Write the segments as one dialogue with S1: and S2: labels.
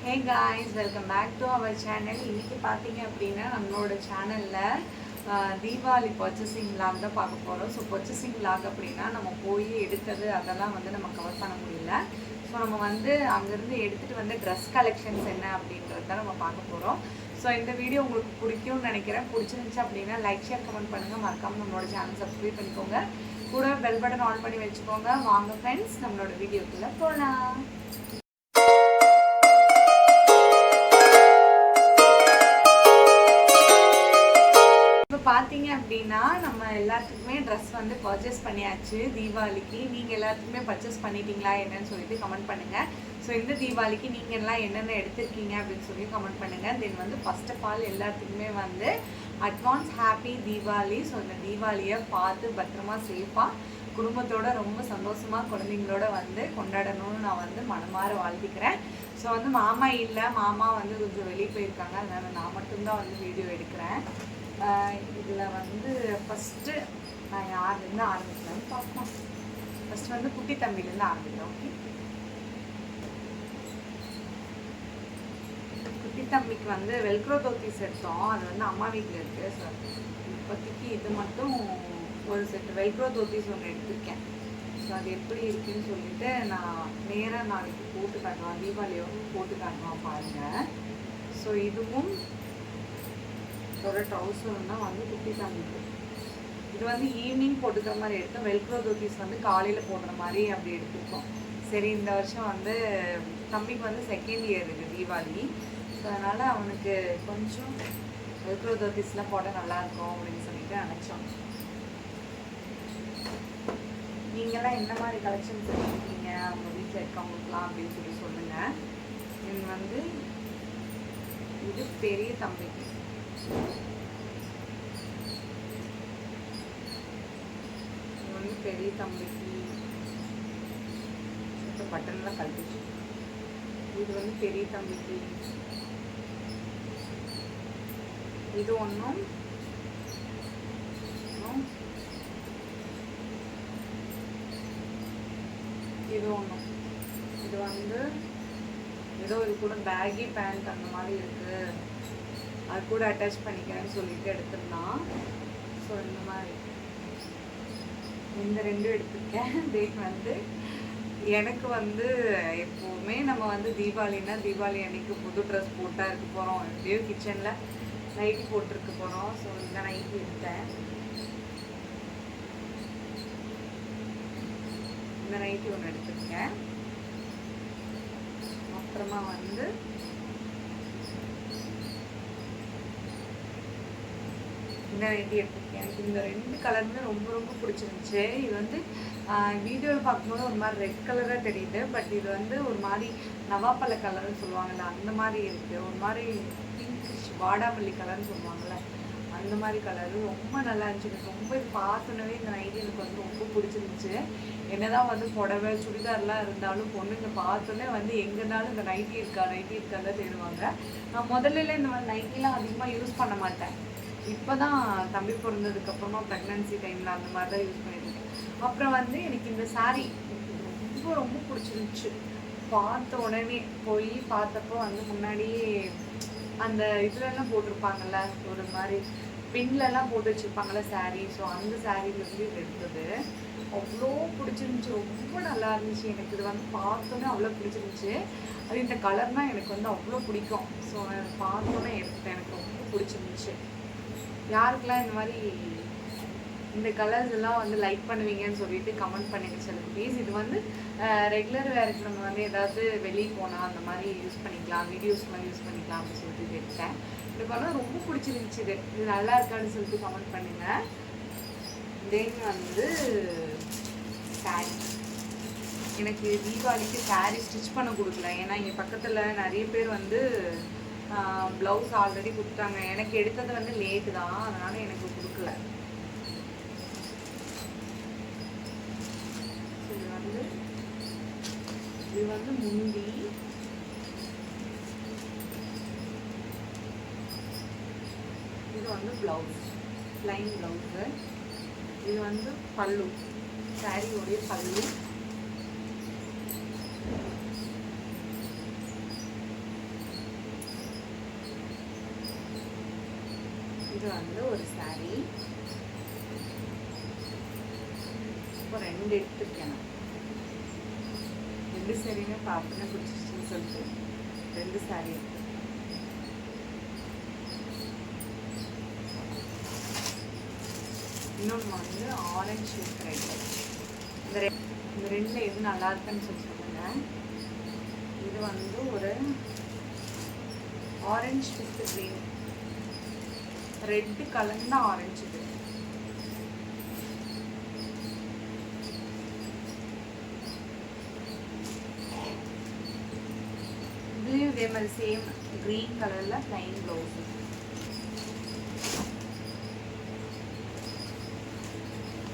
S1: Hey guys, welcome back to our channel. இன்னைக்கு பாத்தீங்க அப்படினா நம்மளோட சேனல்ல தீபாவளி பர்ச்சேசிங் vlog தான் பார்க்க போறோம். ஸோ பர்ச்சேசிங் vlog அப்படினா நம்ம போய் எடுத்தது அதெல்லாம் வந்து நம்ம கவர் பண்ண முடியல. ஸோ நம்ம வந்து அங்கிருந்து எடுத்துட்டு வந்த ட்ரெஸ் கலெக்ஷன்ஸ் என்ன அப்படின்றத நம்ம பார்க்க போறோம். ஸோ இந்த வீடியோ உங்களுக்கு பிடிக்கும்னு நினைக்கிறேன். பிடிச்சிருந்துச்சு அப்படின்னா லைக் ஷேர் கமெண்ட் பண்ணுங்க. மறக்காம நம்மளோட சேனல் சப்ஸ்கிரைப் பண்ணிக்கோங்க. கூட பெல் பட்டன் ஆன் பண்ணி வச்சுக்கோங்க. வாங்க ஃப்ரெண்ட்ஸ் நம்மளோட வீடியோக்குள்ள போலாம். பார்த்தீங்க அப்படின்னா நம்ம எல்லாத்துக்குமே ட்ரெஸ் வந்து பர்ச்சேஸ் பண்ணியாச்சு தீபாவளிக்கு. நீங்கள் எல்லாத்துக்குமே பர்ச்சேஸ் பண்ணிட்டீங்களா என்னன்னு சொல்லிட்டு கமெண்ட் பண்ணுங்கள். ஸோ இந்த தீபாவளிக்கு நீங்கள் எல்லாம் என்னென்ன எடுத்திருக்கீங்க அப்படின்னு சொல்லி கமெண்ட் பண்ணுங்கள். தென் வந்து ஃபர்ஸ்ட் ஆஃப் ஆல் எல்லாத்துக்குமே வந்து அட்வான்ஸ் ஹாப்பி தீபாவளி. ஸோ இந்த தீபாவளியை பார்த்து பத்திரமா சேஃபாக குடும்பத்தோட ரொம்ப சந்தோஷமாக குழந்தைங்களோட வந்து கொண்டாடணும்னு நான் வந்து மனமாற வாழ்த்திக்கிறேன். ஸோ வந்து மாமா இல்லை, மாமா வந்து கொஞ்சம் வெளியே போயிருக்காங்க. அதனால் நான் மட்டும்தான் வந்து வீடியோ எடுக்கிறேன். இதில் வந்து ஃபஸ்ட்டு நான் யார்லேருந்து ஆரம்பிக்கிறேன்னு பார்ப்போம். ஃபஸ்ட்டு வந்து குட்டி தம்பிலேருந்து ஆரம்பிக்கிறேன். ஓகே, குட்டி தம்பிக்கு வந்து வெல்க்ரோ தோத்திஸ் எடுத்தோம். அது வந்து அம்மா வீட்டில் இருக்குது. ஸோ இப்போதைக்கு இது மட்டும் ஒரு செட் வெல்க்ரோ தோத்திஸ் ஒன்று எடுத்திருக்கேன். ஸோ அது எப்படி இருக்குன்னு சொல்லிட்டு நான் நேராக நாளைக்கு போட்டு காட்டுவேன். தீபாவளியோடு போட்டு காட்டுவான் பாருங்கள். ஸோ இதுவும் ஒரு ட்ரௌசரும் தான் வந்து குட்டி தம்பிக்கு. இது வந்து ஈவினிங் போட்டுக்கிற மாதிரி எடுத்தோம். வெல்க்ரோ தோத்திஸ் வந்து காலையில் போடுற மாதிரி அப்படி எடுத்துருக்கோம். சரி, இந்த வருஷம் வந்து தம்பிக்கு வந்து செகண்ட் இயர் இருக்குது தீபாவளி. ஸோ அதனால் அவனுக்கு கொஞ்சம் வெல்க்ரோ தோத்திஸ்லாம் போட நல்லாயிருக்கும் அப்படின்னு சொல்லிட்டு நினச்சோம். நீங்களாம் என்ன மாதிரி கலெக்ஷன்ஸ் எடுத்துருக்கீங்க அவங்க வீட்டில் இருக்கவங்களுக்குலாம் அப்படின்னு சொல்லி சொல்லுங்கள். இது வந்து இது பெரிய தம்பிக்கு. இது வந்து பெரிய தம்பிக்கு பட்டன்லாம் கழட்டிச்சு. இது வந்து பெரிய தம்பிக்கு. இது ஒன்றும் இது ஒன்றும். இது வந்து ஏதோ இது கூட பேகி பேண்ட் அந்த மாதிரி இருக்குது, அது கூட அட்டாச் பண்ணிக்கிறேன்னு சொல்லிட்டு எடுத்துடலாம். ஸோ இந்த மாதிரி இந்த ரெண்டும் எடுத்துருக்கேன். தென் வந்து எனக்கு வந்து எப்போவுமே நம்ம வந்து தீபாவளின்னா தீபாவளி அன்னைக்கு புது ட்ரெஸ் போட்டால் இருக்க போகிறோம். எப்படியோ கிச்சனில் நைட்டி போட்டிருக்க போகிறோம். ஸோ இந்த நைட்டி எடுத்தேன். இந்த நைட்டி ஒன்று எடுத்துருக்கேன். அப்புறமா வந்து இந்த நைட்டி எடுத்துருக்கேன். எனக்கு இந்த ரெண்டு கலருமே ரொம்ப ரொம்ப பிடிச்சிருந்துச்சு. இது வந்து வீடியோவில் பார்க்கும்போது ஒரு மாதிரி ரெட் கலராக தெரியுது. பட் இது வந்து ஒரு மாதிரி நவாப்பழ கலர்னு சொல்லுவாங்கள்ல அந்த மாதிரி இருக்குது. ஒரு மாதிரி பிங்கிஷ் வாடாமல்லி கலர்னு சொல்லுவாங்கள்ல அந்த மாதிரி கலரு ரொம்ப நல்லா இருந்துச்சு. எனக்கு ரொம்ப இது பார்த்தோன்னே இந்த நைட்டி எனக்கு வந்து ரொம்ப பிடிச்சிருந்துச்சு. என்னதான் வந்து புடவை சுடிதார்லாம் இருந்தாலும் பொண்ணுங்க பார்த்தோன்னே வந்து எங்கேனாலும் இந்த நைட்டி இருக்காதான் தேடுவாங்க. நான் முதல்ல இந்த மாதிரி நைட்டிலாம் அதிகமாக யூஸ் பண்ண மாட்டேன். இப்போ தான் தம்பி பிறந்ததுக்கப்புறமா ப்ரெக்னன்சி டைமில் அந்த மாதிரி தான் யூஸ் பண்ணியிருக்கேன். அப்புறம் வந்து எனக்கு இந்த சாரீ ரொம்ப ரொம்ப பிடிச்சிருந்துச்சு. பார்த்த உடனே போய் பார்த்தப்போ வந்து முன்னாடியே அந்த இதுலலாம் போட்டிருப்பாங்கள்ல, ஒரு மாதிரி பின்லலாம் போட்டு வச்சுருப்பாங்கள்ல சாரீ. ஸோ அந்த சாரீலேருந்து இது எடுத்தது அவ்வளோ பிடிச்சிருந்துச்சி. ரொம்ப நல்லா இருந்துச்சு. எனக்கு இது வந்து பார்த்தோன்னே அவ்வளோ பிடிச்சிருந்துச்சி. அது இந்த கலர்னால் எனக்கு வந்து அவ்வளோ பிடிக்கும். ஸோ நான் பார்த்தோன்னே எடுத்துட்டேன். எனக்கு ரொம்ப பிடிச்சிருந்துச்சு. யாருக்கெல்லாம் இந்த மாதிரி இந்த கலர்ஸ் எல்லாம் வந்து லைக் பண்ணுவீங்கன்னு சொல்லிட்டு கமெண்ட் பண்ணிட்டு சொல்லுங்க ப்ளீஸ். இது வந்து ரெகுலர் வேருக்கு நம்ம வந்து ஏதாவது வெளியே போனால் அந்த மாதிரி யூஸ் பண்ணிக்கலாம், வீடியோஸ் மாதிரி யூஸ் பண்ணிக்கலாம் அப்படின்னு சொல்லிட்டு எடுத்தேன். எனக்கு வந்து ரொம்ப பிடிச்சிருந்துச்சு. இது நல்லா இருக்கான்னு சொல்லிட்டு கமெண்ட் பண்ணுங்கள். தென் வந்து சாரீ, எனக்கு தீபாவளிக்கு சாரீ ஸ்டிச் பண்ண கொடுக்கல. ஏன்னா இங்கே பக்கத்தில் நிறைய பேர் வந்து ப்ளவுஸ் ஆல்ரெடி கொடுத்தாங்க. எனக்கு எடுத்தது வந்து லேட்டு தான், அதனால் எனக்கு கொடுக்கல. இது வந்து முந்தி, இது வந்து ப்ளவுஸ், ப்ளைன் ப்ளவுஸு. இது வந்து பல்லு, சாரியோடைய பல்லு. இது வந்து ஒரு saree. இப்போ 2 எடுத்துருக்கேன். 2 சாரியுமே பார்த்துன்னு பிடிச்சிருச்சுன்னு சொல்லிட்டு 2 saree எடுத்து. இன்னொன்று வந்து ஆரஞ்சு வித் ரெட். இந்த ரெண்டில் எது நல்லா இருக்குன்னு சொல்லி சொல்லுங்கள். இது வந்து ஒரு ஆரஞ்சு வித் க்ரீன், ரெட்டு கலந்த ஆரஞ்சு. இதுலேயும் இதே மாதிரி சேம் க்ரீன் கலரில் ப்ளைன் ப்ளவுஸு.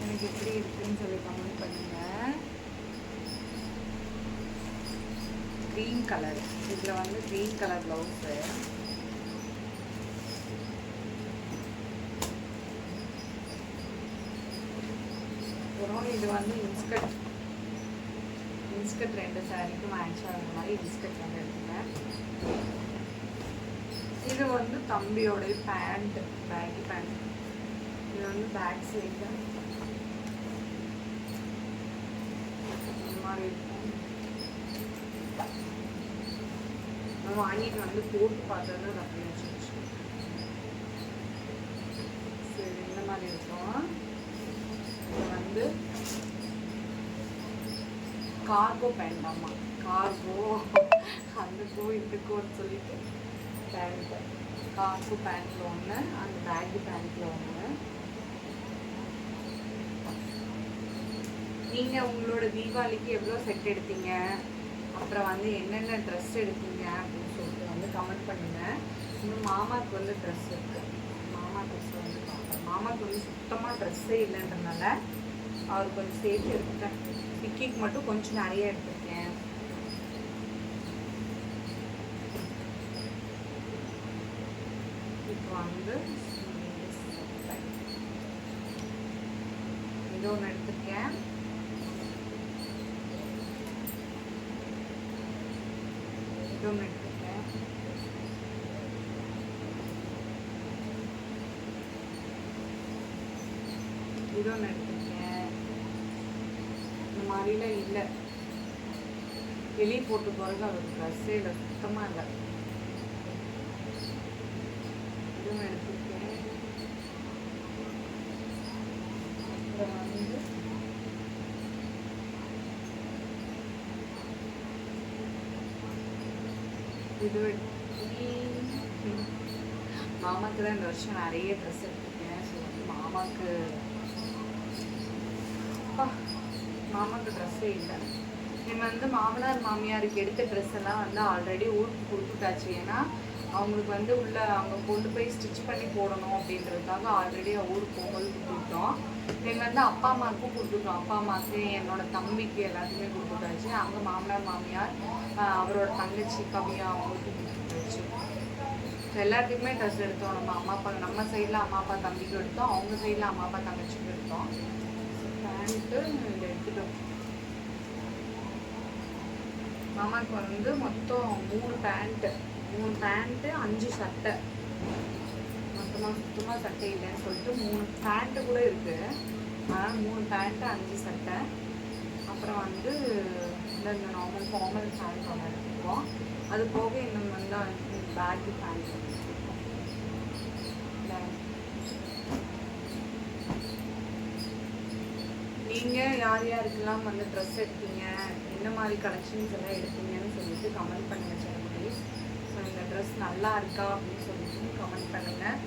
S1: எனக்கு எப்படி இருக்குன்னு சொல்லி கமெண்ட் பண்ணுங்க. க்ரீன் கலர், இதில் வந்து க்ரீன் கலர் ப்ளவுஸு. அப்புறம் இது வந்து இன்ஸ்கர்ட் 2 சாரிக்கு மேட்ச் ஆகிற மாதிரி இன்ஸ்கர்ட் வந்து எடுத்துங்க. இது வந்து தம்பியோடைய பேண்ட், பேக்கி பேண்ட். இது வந்து பேக் சைடு இந்த மாதிரி இருக்கும். நான் வாங்கிட்டு வந்து போட்டு பார்த்தது அப்படி வச்சுருச்சு. சரி, இந்த மாதிரி இருக்கும். இது வந்து கார்கோ பேண்ட். ஆமாம், கார்கோ, அந்த இதுக்குன்னு சொல்லிட்டு பேண்ட்டு. கார்கோ பேண்ட்டில் ஒன்று, அந்த பேக்கி பேண்ட்டில் ஒன்று. நீங்கள் உங்களோட தீபாவளிக்கு எவ்வளோ செட் எடுத்தீங்க, அப்புறம் வந்து என்னென்ன ட்ரெஸ் எடுத்தீங்க அப்படின்னு சொல்லிட்டு வந்து கமெண்ட் பண்ணுங்கள். இன்னும் மாமாவுக்கு வந்து ட்ரெஸ் இருக்குது. மாமா ட்ரெஸ் வந்து பார்க்குறேன். மாமாவுக்கு வந்து சுத்தமாக ட்ரெஸ்ஸே இல்லைன்றதுனால அவருக்கு கொஞ்சம் சேர்த்து எடுத்துட்டேன். விக்கிக்கு மட்டும் கொஞ்சம் நிறைய எடுத்துருக்கேன். இப்போ வந்து இது ஒன்று எடுத்துருக்கேன். இது ஒன்று எடுத்துருக்கேன். இது ஒன்று எடுத்துருக்கேன். இந்த மாதிரிலாம் இல்லை. வெளியே போட்டு போகிறது அவருக்கு ட்ரெஸ்ஸே இல்லை, சுத்தமாக இல்லை. இதுவும் எடுத்துருக்கேன். அப்புறம் வந்து இது மாமாவுக்கு தான் இந்த வருஷம் நிறைய ட்ரெஸ் எடுத்துருக்கேன். ஸோ வந்து மாமாவுக்கு ட்ரெஸ்ஸே இல்லை. இது வந்து மாமனார் மாமியாருக்கு எடுத்த ட்ரெஸ் எல்லாம் வந்து ஆல்ரெடி ஊருக்கு கொடுத்துட்டாச்சு. ஏன்னா அவங்களுக்கு வந்து உள்ள அவங்க கொண்டு போய் ஸ்டிச் பண்ணி போடணும் அப்படின்றதுக்காக ஆல்ரெடி ஊருக்கு போகும்போது கொடுத்துட்டோம். இது வந்து அப்பா அம்மாவுக்கும் கொடுத்துட்டோம். அப்பா அம்மாவுக்கு, என்னோட தம்பிக்கு எல்லாத்துக்குமே கொடுத்துட்டாச்சு. அங்கே மாமனார் மாமியார், அவரோட தங்கச்சி கவியா அவங்களுக்கும் கொடுத்துட்டாச்சு. எல்லாத்துக்குமே ட்ரெஸ் எடுத்தோம். நம்ம அம்மா அப்பா, நம்ம சைடில் அம்மா அப்பா தம்பிக்கு எடுத்தோம், அவங்க சைடில் அம்மா அப்பா தங்கச்சிக்கு எடுத்தோம். பேண்ட்டு இதை எடுத்துட்டோம். மாமாவுக்கு வந்து மொத்தம் 3 பேண்ட்டு, 5 சட்டை. மொத்தமாக சுத்தமாக சட்டை இல்லைன்னு சொல்லிட்டு 3 பேண்ட்டு கூட இருக்குது. அதனால் 3 பேண்ட்டு 5 சட்டை. அப்புறம் வந்து இந்த நார்மல் ஃபார்மல் பேண்ட் ஒன்று எடுத்துருக்கோம். அது போக இன்னும் வந்து பேக்கி பேண்ட் எடுத்துருக்கோம். நீங்கள் யார் யாருக்கெல்லாம் வந்து ட்ரெஸ் எடுத்தீங்க, என்ன மாதிரி கலெக்ஷன்ஸ் எல்லாம் எடுத்தீங்கன்னு சொல்லிட்டு கமெண்ட் பண்ணுங்கள் சேனல். ஸோ இந்த ட்ரெஸ் நல்லா இருக்கா அப்படின்னு சொல்லிட்டு கமெண்ட் பண்ணுங்கள்.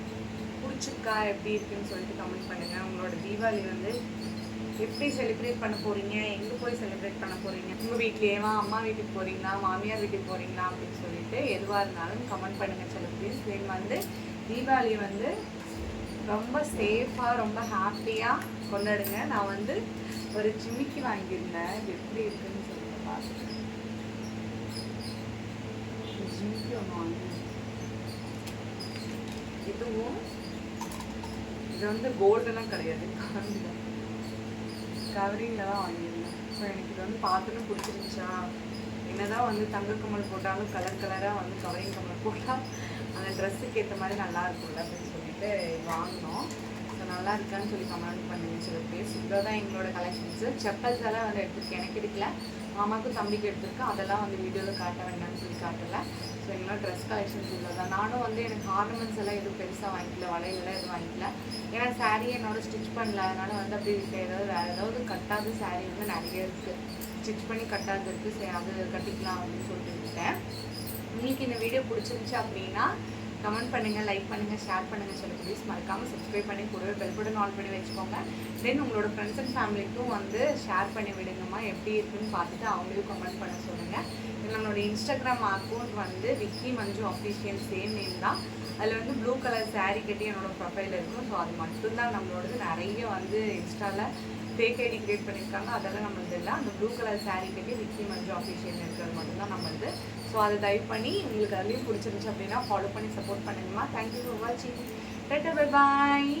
S1: பிடிச்சிருக்கா, எப்படி இருக்குன்னு சொல்லிட்டு கமெண்ட் பண்ணுங்கள். உங்களோட தீபாவளி வந்து எப்படி செலிப்ரேட் பண்ண போகிறீங்க, எங்கே போய் செலிப்ரேட் பண்ண போகிறீங்க, உங்கள் வீட்லேயேவா, அம்மா வீட்டுக்கு போகிறீங்களா, மாமியார் வீட்டுக்கு போகிறீங்களா அப்படின்னு சொல்லிட்டு எதுவாக இருந்தாலும் கமெண்ட் பண்ணுங்கள் செலிப்ரேட். தென் வந்து தீபாவளி வந்து ரொம்ப சேஃபாக, ரொம்ப ஹாப்பியாக கொண்டாடுங்க. நான் வந்து ஒரு ஜிமிக்கி வாங்கியிருந்தேன். இது எப்படி இருக்குன்னு சொல்லிட்டு பார்த்துட்டு ஜிமிக்கி ஒன்று வாங்கியிருந்தேன். இதுவும் இது வந்து கோல்டெல்லாம் கிடையாது, கவரிங்கில் தான் வாங்கியிருந்தேன். ஸோ எனக்கு இது வந்து பார்த்துன்னு பிடிச்சிருந்துச்சா. என்னதான் வந்து தங்க கம்மல் போட்டாலும் கலர் கலராக வந்து கவரிங் கம்மல் போட்டால் அந்த ட்ரெஸ்ஸுக்கு ஏற்ற மாதிரி நல்லா இருக்கும்ல அப்படின்னு சொல்லிட்டு சொல்லிட்டு வாங்கினோம். ஸோ நல்லா இருக்கான்னு சொல்லி கமெண்ட் பண்ணுங்க சில பேர். இவ்வளோ தான் எங்களோட கலெக்ஷன்ஸு. செப்பல்ஸ் எல்லாம் வந்து எடுத்துருக்கேன், எனக்கு எடுக்கல, மாமாவுக்கும் தம்பிக்கு எடுத்துருக்கேன். அதெல்லாம் வந்து வீடியோவில் காட்ட வேண்டாம்னு சொல்லி காட்டலை. ஸோ எங்களோட ட்ரெஸ் கலெக்ஷன்ஸ் இவ்வளோ தான். நானும் வந்து எனக்கு ஆர்னமெண்ட்ஸ் எல்லாம் எதுவும் பெருசாக வாங்கிக்கல, வளையலாம் எதுவும் வாங்கிக்கல. ஏன்னா சாரீ என்னோட ஸ்டிச் பண்ணல, அதனால் வந்து அப்படி ஏதாவது வேறு ஏதாவது கட்டாத சாரீ வந்து நிறைய இருக்குது, ஸ்டிச் பண்ணி கட்டாது இருக்குது. சரி அது கட்டிக்கலாம் அப்படின்னு சொல்லிட்டு விட்டேன். உங்களுக்கு இந்த வீடியோ பிடிச்சிருந்துச்சு அப்படின்னா கமெண்ட் பண்ணுங்கள், லைக் பண்ணுங்கள், ஷேர் பண்ணுங்கள். சொல்ல ப்ளீஸ் மறக்காமல் சப்ஸ்கிரைப் பண்ணி கூடவே பெல் பட்டன் ஆல் பண்ணி வச்சுக்கோங்க. தென் உங்களோட ஃப்ரெண்ட்ஸ் அண்ட் ஃபேமிலிக்கும் வந்து ஷேர் பண்ணி விடுங்கம்மா. எப்படி இருக்குன்னு பார்த்துட்டு அவங்களையும் கமெண்ட் பண்ண சொல்லுங்கள். நம்மளோட இன்ஸ்டாகிராம் அக்கௌண்ட் வந்து விக்கி மஞ்சு அஃபிஷியல், சேம் நேம் தான். அதில் வந்து ப்ளூ கலர் சாரீ கட்டி என்னோடய ப்ரொஃபைல் இருக்கும். ஸோ அது மட்டும்தான் நம்மளோடது. நிறைய வந்து இன்ஸ்டாவில் ஃபேக் ஐடி கிரியேட் பண்ணியிருக்காங்க, அதெல்லாம் நம்மளது இல்லை. அந்த ப்ளூ கலர் சாரீ கட்டி விக்கி மஞ்சு அஃபிஷியல் இருக்கிறது மட்டும்தான் நம்மளது. ஸோ அதை தயவு பண்ணி உங்களுக்கு அதுலேயும் பிடிச்சிருந்துச்சு அப்படின்னா ஃபாலோ பண்ணி சப்போர்ட் பண்ணுங்கம்மா. தேங்க்யூ ஃபார் வாட்சிங். Tata, bye bye.